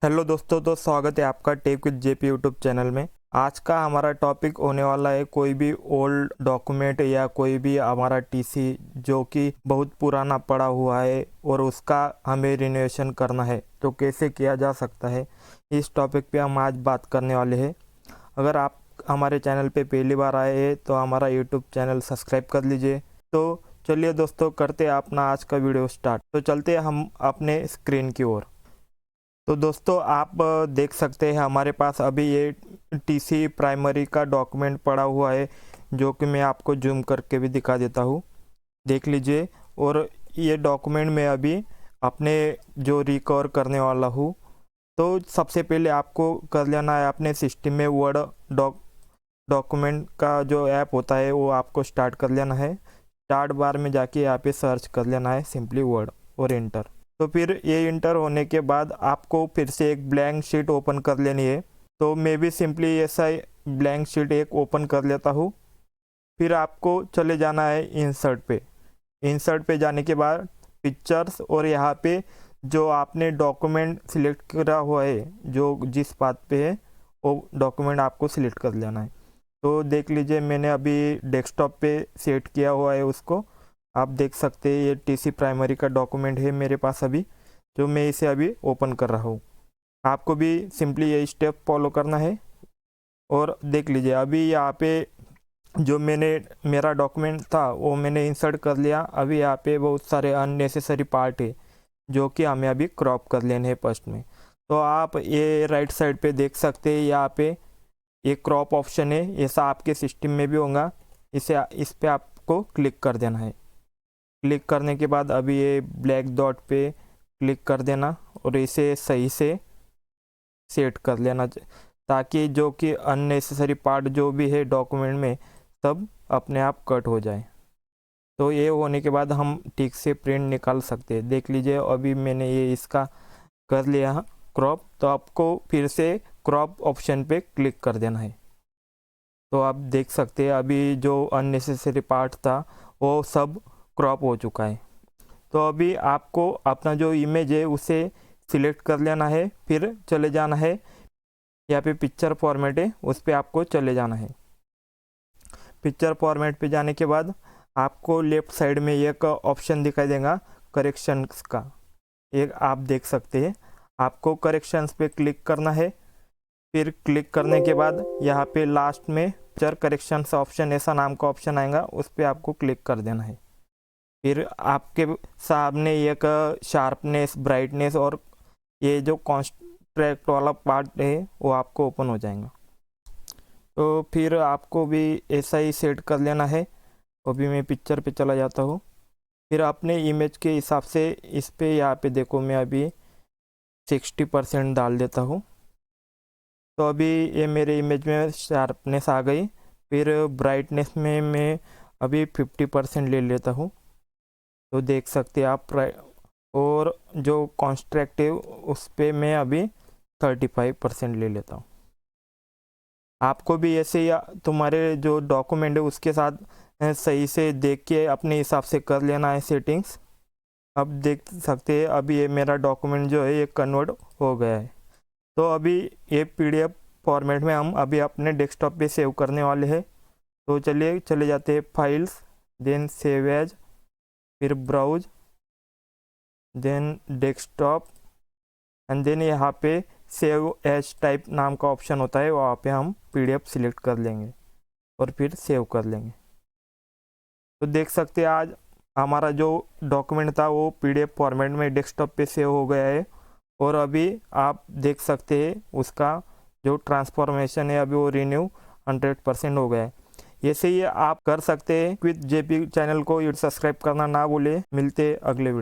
Hello दोस्तों, तो स्वागत है आपका tech with JP YouTube channel में। आज का हमारा टॉपिक होने वाला है कोई भी ओल्ड डॉक्यूमेंट या कोई भी हमारा टीसी जो कि बहुत पुराना पड़ा हुआ है और उसका हमें रिनोवेशन करना है, तो कैसे किया जा सकता है, इस टॉपिक पे हम आज बात करने वाले हैं। अगर आप हमारे चैनल पे पहली बार आए हैं तो हमारा यूट्यूब चैनल सब्सक्राइब कर लीजिए। तो चलिए दोस्तों, करते हैं अपना आज का वीडियो स्टार्ट। तो चलते हैं हम अपने स्क्रीन की ओर। तो दोस्तों, आप देख सकते हैं हमारे पास अभी ये टीसी प्राइमरी का डॉक्यूमेंट पड़ा हुआ है, जो कि मैं आपको जूम करके भी दिखा देता हूँ। देख लीजिए। और ये डॉक्यूमेंट मैं अभी अपने जो रिकवर करने वाला हूँ। तो सबसे पहले आपको कर लेना है अपने सिस्टम में वर्ड डॉक्यूमेंट का जो ऐप होता है वो आपको स्टार्ट कर लेना है। स्टार्ट बार में जाके यहाँ पे सर्च कर लेना है सिंपली वर्ड और इंटर। तो फिर ये इंटर होने के बाद आपको फिर से एक ब्लैंक शीट ओपन कर लेनी है। तो मैं भी सिंपली ऐसा ब्लैंक शीट एक ओपन कर लेता हूँ। फिर आपको चले जाना है इंसर्ट पे। इंसर्ट पे जाने के बाद पिक्चर्स, और यहाँ पे जो आपने डॉक्यूमेंट सिलेक्ट करा हुआ है जो जिस बात पे है वो डॉक्यूमेंट आपको सिलेक्ट कर लेना है। तो देख लीजिए, मैंने अभी डेस्कटॉप पे सेट किया हुआ है उसको। आप देख सकते हैं ये टीसी प्राइमरी का डॉक्यूमेंट है मेरे पास अभी, जो मैं इसे अभी ओपन कर रहा हूँ। आपको भी सिंपली ये स्टेप फॉलो करना है। और देख लीजिए, अभी यहाँ पे जो मेरा डॉक्यूमेंट था वो मैंने इंसर्ट कर लिया। अभी यहाँ पे बहुत सारे अननेसेसरी पार्ट है जो कि हमें अभी क्रॉप कर लेने हैं फर्स्ट में। तो आप ये राइट साइड पे देख सकते हैं, यहाँ पे ये क्रॉप ऑप्शन है, ऐसा आपके सिस्टम में भी होगा। इस पे आपको क्लिक कर देना है। क्लिक करने के बाद अभी ये ब्लैक डॉट पे क्लिक कर देना और इसे सही से सेट कर लेना, ताकि जो कि अननेसेसरी पार्ट जो भी है डॉक्यूमेंट में सब अपने आप कट हो जाए। तो ये होने के बाद हम ठीक से प्रिंट निकाल सकते हैं। देख लीजिए, अभी मैंने ये इसका कर लिया क्रॉप। तो आपको फिर से क्रॉप ऑप्शन पे क्लिक कर देना है। तो आप देख सकते हैं अभी जो अननेसेसरी पार्ट था वो सब क्रॉप हो चुका है। तो अभी आपको अपना जो इमेज है उसे सिलेक्ट कर लेना है। फिर चले जाना है यहाँ पे पिक्चर फॉर्मेट है, उस पर आपको चले जाना है। पिक्चर फॉर्मेट पे जाने के बाद आपको लेफ्ट साइड में एक ऑप्शन दिखाई देगा करेक्शंस का। एक आप देख सकते हैं, आपको करेक्शंस पे क्लिक करना है। फिर क्लिक करने के बाद यहाँ पे लास्ट में पिक्चर करेक्शंस ऑप्शन ऐसा नाम का ऑप्शन आएगा, उस पर आपको क्लिक कर देना है। फिर आपके सामने एक शार्पनेस, ब्राइटनेस और ये जो कॉन्ट्रैक्ट वाला पार्ट है वो आपको ओपन हो जाएगा। तो फिर आपको भी ऐसा ही सेट कर लेना है। अभी मैं पिक्चर पे चला जाता हूँ। फिर अपने इमेज के हिसाब से इस पे यहाँ पे देखो, मैं अभी 60% डाल देता हूँ। तो अभी ये मेरे इमेज में शार्पनेस आ गई। फिर ब्राइटनेस में मैं अभी 50% ले लेता हूँ। तो देख सकते हैं आप। और जो कॉन्स्ट्रैक्ट है उस पर मैं अभी 35% ले लेता हूँ। आपको भी ऐसे ही तुम्हारे जो डॉक्यूमेंट है उसके साथ सही से देख के अपने हिसाब से कर लेना है सेटिंग्स। अब देख सकते हैं अभी ये मेरा डॉक्यूमेंट जो है ये कन्वर्ट हो गया है। तो अभी ये पीडीएफ फॉर्मेट में हम अभी अपने डेस्कटॉप पे सेव करने वाले हैं। तो चलिए चले जाते हैं फाइल्स, देन सेव एज, फिर browse, then desktop, and then यहाँ पे सेव एज टाइप नाम का ऑप्शन होता है, वहाँ पे हम पीडीएफ सिलेक्ट कर लेंगे और फिर सेव कर लेंगे। तो देख सकते हैं आज हमारा जो डॉक्यूमेंट था वो पीडीएफ फॉर्मेट में डेस्कटॉप पे सेव हो गया है। और अभी आप देख सकते हैं उसका जो ट्रांसफॉर्मेशन है अभी वो रिन्यू 100% हो गया है। ऐसे ही आप कर सकते हैं। विद जेपी चैनल को सब्सक्राइब करना ना भूले। मिलते अगले वीडियो।